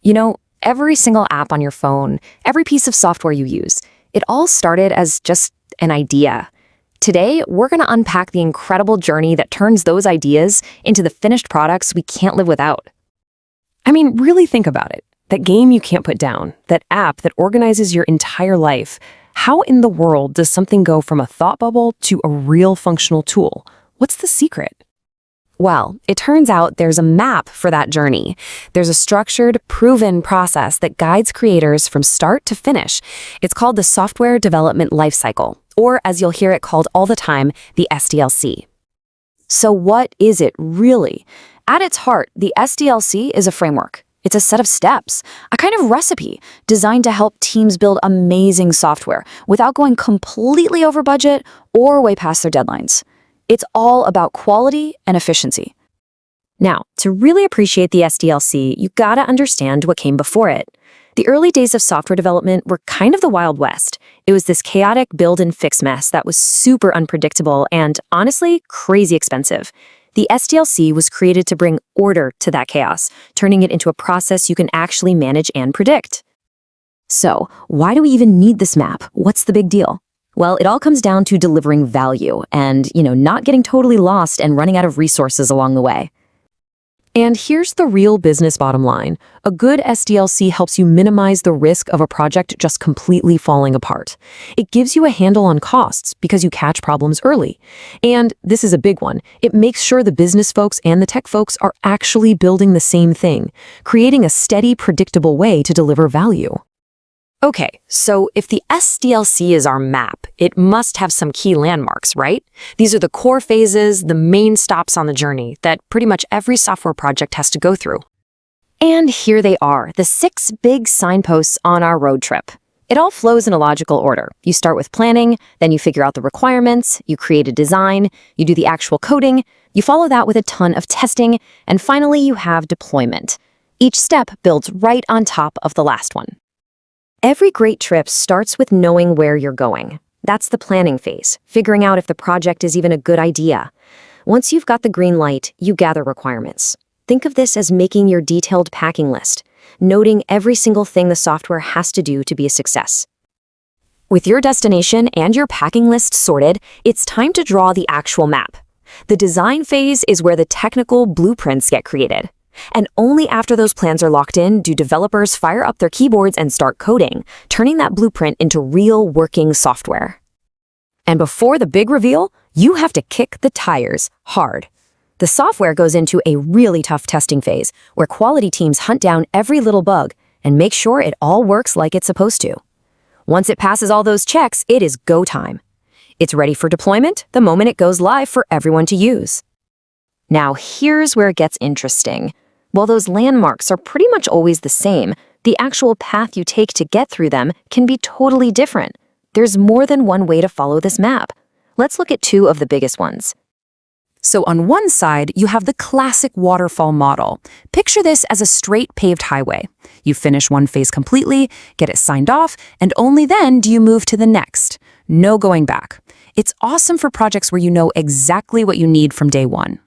You know, every single app on your phone, every piece of software you use, it all started as just an idea. Today, we're going to unpack the incredible journey that turns those ideas into the finished products we can't live without. I mean, really think about it. That game you can't put down, that app that organizes your entire life. How in the world does something go from a thought bubble to a real functional tool? What's the secret? Well, it turns out there's a map for that journey. There's a structured, proven process that guides creators from start to finish. It's called the Software Development Lifecycle, or as you'll hear it called all the time, the SDLC. So what is it really? At its heart, the SDLC is a framework. It's a set of steps, a kind of recipe designed to help teams build amazing software without going completely over budget or way past their deadlines. It's all about quality and efficiency. Now, to really appreciate the SDLC, you gotta understand what came before it. The early days of software development were kind of the Wild West. It was this chaotic build and fix mess that was super unpredictable and, honestly, crazy expensive. The SDLC was created to bring order to that chaos, turning it into a process you can actually manage and predict. So, why do we even need this map? What's the big deal? Well, it all comes down to delivering value and, not getting totally lost and running out of resources along the way. And here's the real business bottom line. A good SDLC helps you minimize the risk of a project just completely falling apart. It gives you a handle on costs because you catch problems early. And this is a big one. It makes sure the business folks and the tech folks are actually building the same thing, creating a steady, predictable way to deliver value. Okay, so if the SDLC is our map, it must have some key landmarks, right? These are the core phases, the main stops on the journey that pretty much every software project has to go through. And here they are, the 6 big signposts on our road trip. It all flows in a logical order. You start with planning, then you figure out the requirements, you create a design, you do the actual coding, you follow that with a ton of testing, and finally you have deployment. Each step builds right on top of the last one. Every great trip starts with knowing where you're going. That's the planning phase, figuring out if the project is even a good idea. Once you've got the green light, you gather requirements. Think of this as making your detailed packing list, noting every single thing the software has to do to be a success. With your destination and your packing list sorted, it's time to draw the actual map. The design phase is where the technical blueprints get created. And only after those plans are locked in do developers fire up their keyboards and start coding, turning that blueprint into real working software. And before the big reveal, you have to kick the tires hard. The software goes into a really tough testing phase, where quality teams hunt down every little bug and make sure it all works like it's supposed to. Once it passes all those checks, it is go time. It's ready for deployment the moment it goes live for everyone to use. Now here's where it gets interesting. While those landmarks are pretty much always the same, the actual path you take to get through them can be totally different. There's more than one way to follow this map. Let's look at 2 of the biggest ones. So on one side, you have the classic waterfall model. Picture this as a straight paved highway. You finish one phase completely, get it signed off, and only then do you move to the next. No going back. It's awesome for projects where you know exactly what you need from day one.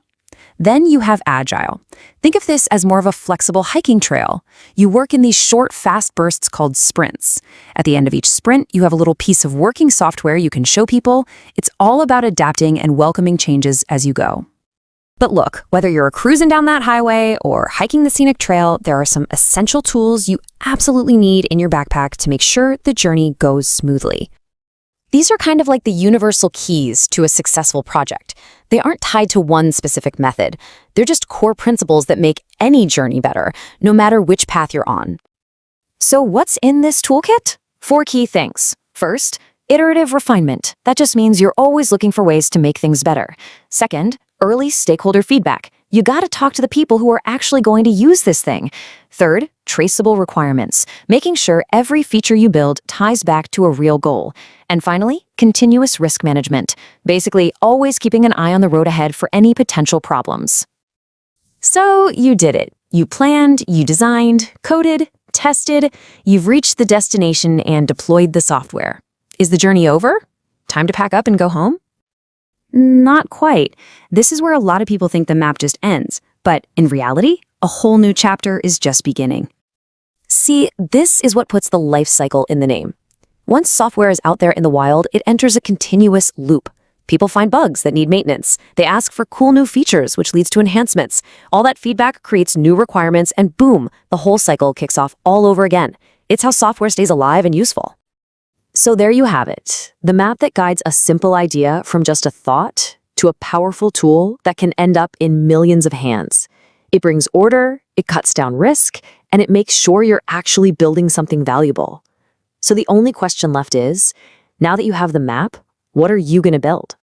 Then you have Agile. Think of this as more of a flexible hiking trail. You work in these short, fast bursts called sprints. At the end of each sprint, you have a little piece of working software you can show people. It's all about adapting and welcoming changes as you go. But look, whether you're cruising down that highway or hiking the scenic trail, there are some essential tools you absolutely need in your backpack to make sure the journey goes smoothly. These are kind of like the universal keys to a successful project. They aren't tied to one specific method. They're just core principles that make any journey better, no matter which path you're on. So what's in this toolkit? 4 key things. First, iterative refinement. That just means you're always looking for ways to make things better. Second, early stakeholder feedback. You gotta talk to the people who are actually going to use this thing. Third, traceable requirements, making sure every feature you build ties back to a real goal. And finally, continuous risk management, basically always keeping an eye on the road ahead for any potential problems. So you did it. You planned, you designed, coded, tested, you've reached the destination and deployed the software. Is the journey over? Time to pack up and go home? Not quite. This is where a lot of people think the map just ends, but in reality, a whole new chapter is just beginning. See, this is what puts the life cycle in the name. Once software is out there in the wild, it enters a continuous loop. People find bugs that need maintenance. They ask for cool new features, which leads to enhancements. All that feedback creates new requirements, and boom, the whole cycle kicks off all over again. It's how software stays alive and useful. So there you have it, the map that guides a simple idea from just a thought to a powerful tool that can end up in millions of hands. It brings order, it cuts down risk, and it makes sure you're actually building something valuable. So the only question left is, now that you have the map, what are you going to build?